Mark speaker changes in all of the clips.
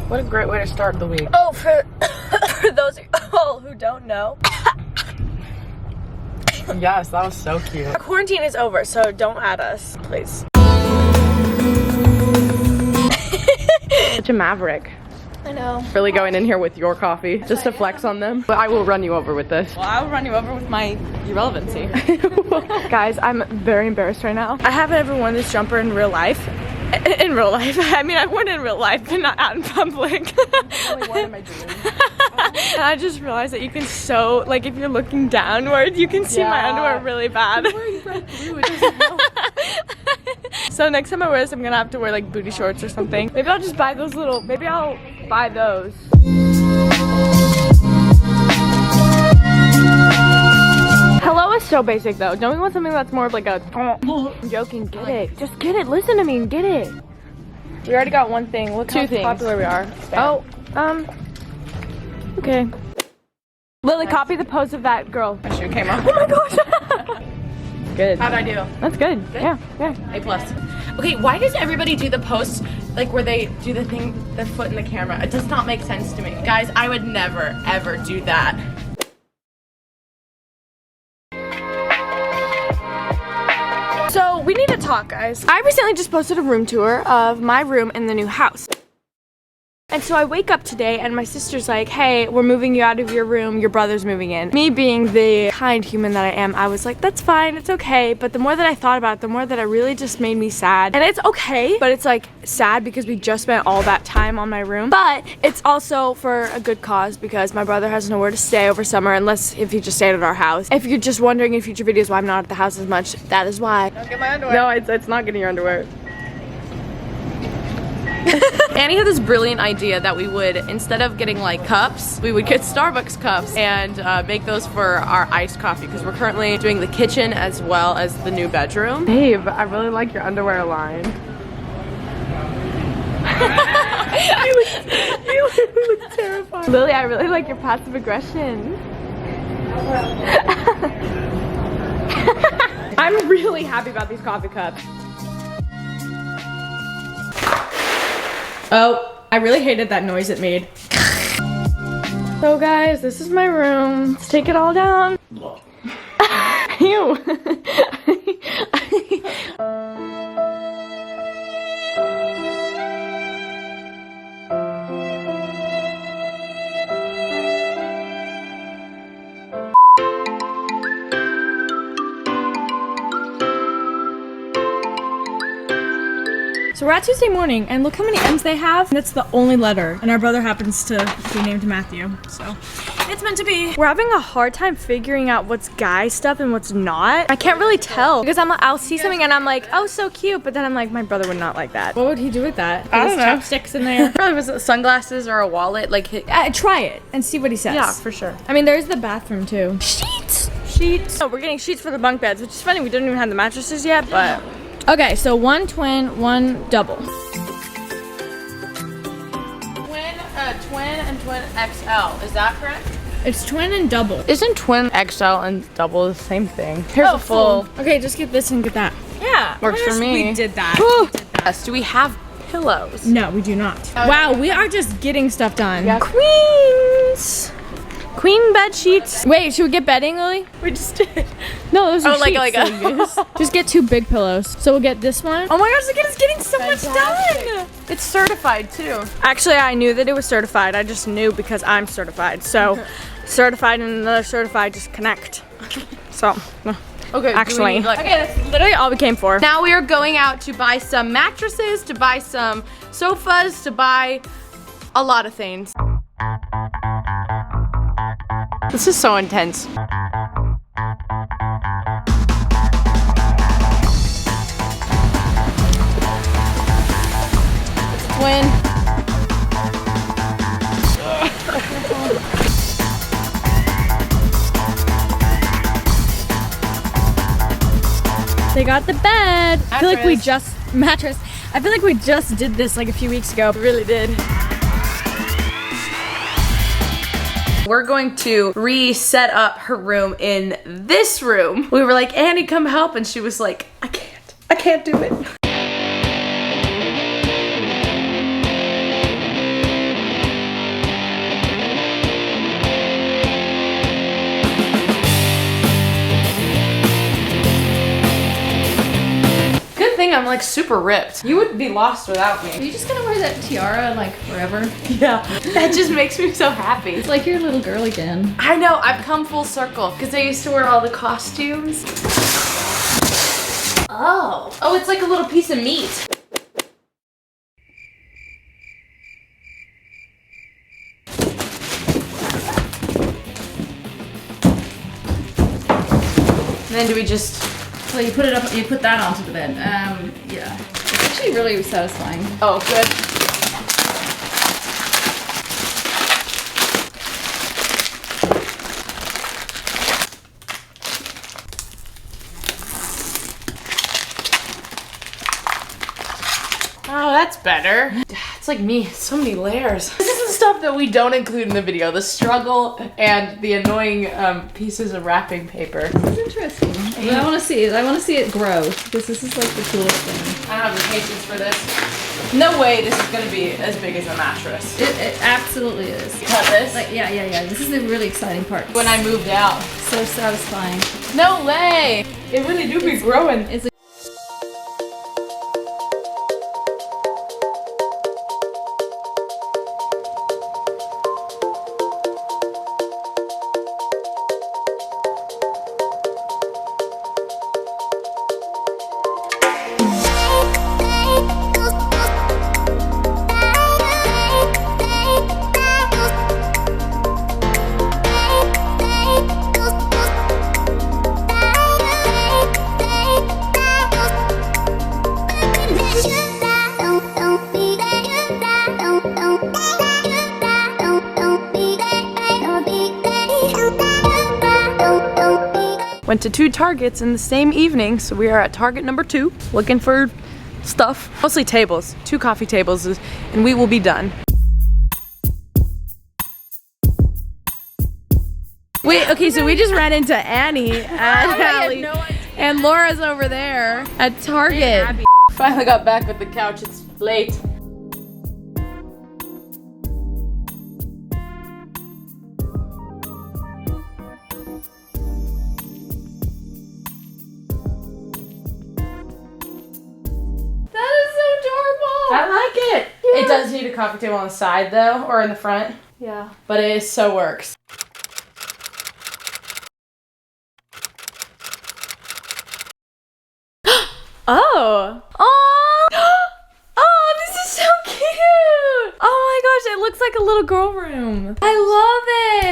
Speaker 1: What a great way to start the week.
Speaker 2: Oh, for those all who don't know.
Speaker 1: Yes, that was so cute.
Speaker 2: Our quarantine is over, so don't add us, please.
Speaker 1: Such a maverick.
Speaker 2: I know.
Speaker 1: Really going in here with your coffee just to flex on them. But I will run you over with this.
Speaker 2: Well, I will run you over with my irrelevancy.
Speaker 1: Guys, I'm very embarrassed right now.
Speaker 2: I haven't ever worn this jumper in real life. In real life. I mean, I've worn it in real life, but not out in public.
Speaker 1: What am I doing?
Speaker 2: And I just realized that you can sew, like if you're looking downward, you can see my underwear really bad.
Speaker 1: I'm wearing red glue, it doesn't help.
Speaker 2: So next time I wear this, I'm gonna have to wear like booty shorts or something. Maybe I'll just buy those little, maybe I'll buy those. Hello is so basic though. Don't we want something that's more of like a I'm joking, get it. Just get it, listen to me and get it. We already got one thing. Look how popular we are. Oh, okay. Lily, copy the pose of that girl.
Speaker 1: My shoe came off.
Speaker 2: Oh my gosh. Good.
Speaker 1: How'd I do?
Speaker 2: That's good. Yeah.
Speaker 1: A+. Okay, why does everybody do the post like where they do the thing, the foot in the camera? It does not make sense to me. Guys, I would never, ever do that.
Speaker 2: So we need to talk, guys. I recently just posted a room tour of my room in the new house. And so I wake up today and my sister's like, hey, we're moving you out of your room, your brother's moving in. Me being the kind human that I am, I was like, that's fine, it's okay. But the more that I thought about it, the more that it really just made me sad. And it's okay, but it's like sad because we just spent all that time on my room. But it's also for a good cause because my brother has nowhere to stay over summer unless if he just stayed at our house. If you're just wondering in future videos why I'm not at the house as much, that is why.
Speaker 1: Don't get my underwear.
Speaker 2: No, it's not getting your underwear.
Speaker 1: Annie had this brilliant idea that we would, instead of getting like cups, we would get Starbucks cups and make those for our iced coffee because we're currently doing the kitchen as well as the new bedroom.
Speaker 2: Babe, I really like your underwear line. you look terrified. Lily, I really like your passive aggression. I'm really happy about these coffee cups. Oh, I really hated that noise it made. So guys, this is my room. Let's take it all down. Ew. So we're at Tuesday morning, and look how many M's they have. And it's the only letter, and our brother happens to be named Matthew, so it's meant to be. We're having a hard time figuring out what's guy stuff and what's not. I can't really tell because I'll see something and I'm like, oh, so cute, but then I'm like, my brother would not like that. What would he do with that?
Speaker 1: I don't know.
Speaker 2: Chopsticks in there.
Speaker 1: Probably was sunglasses or a wallet, like.
Speaker 2: Try it and see what he says.
Speaker 1: Yeah, for sure.
Speaker 2: I mean, there's the bathroom too. Sheets. Oh, we're getting sheets for the bunk beds, which is funny. We didn't even have the mattresses yet, but. Okay, so one twin, one double.
Speaker 1: Twin and twin XL, is that correct?
Speaker 2: It's twin and double.
Speaker 1: Isn't twin XL and double the same thing?
Speaker 2: Here's a full. Okay, just get this and get that. Yeah.
Speaker 1: Works for me.
Speaker 2: We did that.
Speaker 1: Yes, do we have pillows?
Speaker 2: No, we do not. Wow, we are just getting stuff done.
Speaker 1: Yeah.
Speaker 2: Queens. Queen bed sheets. Wait, should we get bedding, Lily?
Speaker 1: We just did.
Speaker 2: No, those are sheets.
Speaker 1: Like
Speaker 2: Just get 2 big pillows. So we'll get this one. Oh my gosh, look at us getting so much done.
Speaker 1: It's certified too.
Speaker 2: Actually, I knew that it was certified. I just knew because I'm certified. So, certified and another certified just connect. So,
Speaker 1: okay.
Speaker 2: Actually, okay, that's literally all we came for.
Speaker 1: Now we are going out to buy some mattresses, to buy some sofas, to buy a lot of things. This is so intense. Twin.
Speaker 2: They got the bed. I feel like we just
Speaker 1: mattress.
Speaker 2: I feel like we just did this like a few weeks ago. We really did.
Speaker 1: We're going to reset up her room in this room. We were like, Annie, come help. And she was like, I can't do it. I'm like super ripped. You would be lost without
Speaker 3: Are
Speaker 1: me.
Speaker 3: you just gonna wear that tiara like forever?
Speaker 1: Yeah. That just makes me so happy.
Speaker 3: It's like you're a little girl again.
Speaker 1: I know, I've come full circle because I used to wear all the costumes. Oh. Oh, it's like a little piece of meat. And then do we just...
Speaker 3: So you put it up, you put that onto the bed. Yeah. It's actually really satisfying.
Speaker 1: Oh, good. Oh, that's better. It's like me, so many layers. This is the stuff that we don't include in the video. The struggle and the annoying pieces of wrapping paper.
Speaker 3: It's interesting. I want to see it. I want to see it grow because this is like the coolest thing.
Speaker 1: I don't have the patience for this. No way this is gonna be as big as a mattress.
Speaker 3: It absolutely is.
Speaker 1: Cut this?
Speaker 3: Like, yeah. This is the really exciting part.
Speaker 1: When I moved out.
Speaker 3: So satisfying.
Speaker 1: No way! It really do be growing.
Speaker 3: It's a
Speaker 2: Went to 2 Targets in the same evening, so we are at Target number 2 looking for stuff. Mostly tables, 2 coffee tables, and we will be done. Wait, okay, so we just ran into Annie and Allie, and Laura's over there at Target.
Speaker 1: Finally got back with the couch, it's late. I like it. Yeah. It does need a coffee table on the side though, or in the front.
Speaker 2: Yeah.
Speaker 1: But it so works.
Speaker 2: Oh. Oh. Oh, this is so cute. Oh my gosh, it looks like a little girl room. I love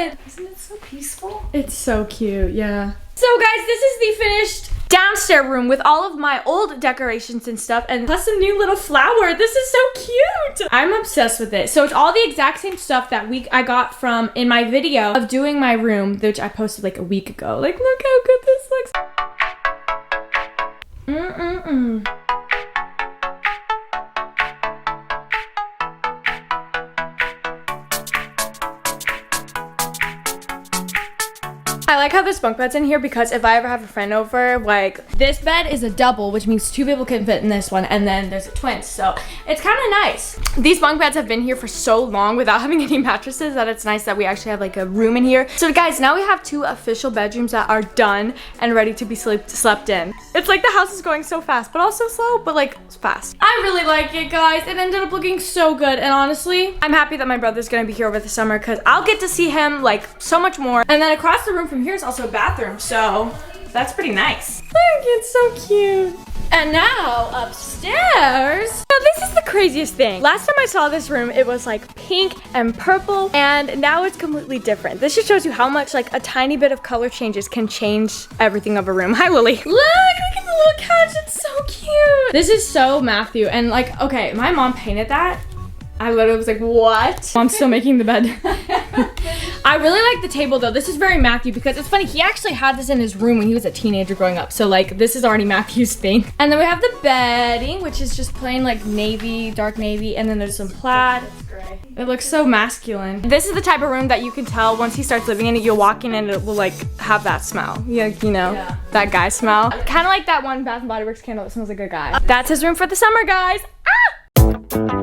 Speaker 2: it.
Speaker 1: Isn't it so peaceful?
Speaker 2: It's so cute, yeah. So guys, this is the finished downstairs room with all of my old decorations and stuff, and plus a new little flower. This is so cute. I'm obsessed with it. So it's all the exact same stuff that I got from in my video of doing my room, which I posted like a week ago. Like, look how good this looks. I like how this bunk bed's in here because if I ever have a friend over, like, this bed is a double, which means 2 people can fit in this one, and then there's a twin, so it's kind of nice. These bunk beds have been here for so long without having any mattresses that it's nice that we actually have like a room in here. So guys, now we have 2 official bedrooms that are done and ready to be slept in. It's like the house is going so fast, but also slow, but like fast. I really like it, guys. It ended up looking so good, and honestly, I'm happy that my brother's gonna be here over the summer because I'll get to see him like so much more. And then across the room from here is also a bathroom, so that's pretty nice. Look, it's so cute. And now upstairs. Now this is the craziest thing. Last time I saw this room, it was like pink and purple, and now it's completely different. This just shows you how much like a tiny bit of color changes can change everything of a room. Hi, Lily. Look at the little couch. It's so cute. This is so Matthew, and like, okay, my mom painted that. I literally was like, what? Mom's still making the bed. I really like the table though. This is very Matthew because it's funny, he actually had this in his room when he was a teenager growing up. So like, this is already Matthew's thing. And then we have the bedding, which is just plain like navy, dark navy. And then there's some plaid. It's gray. It looks so masculine. This is the type of room that you can tell once he starts living in it, you'll walk in and it will like have that smell. Yeah, you know, that guy smell. Kind of like that one Bath & Body Works candle that smells like a guy. That's his room for the summer, guys. Ah!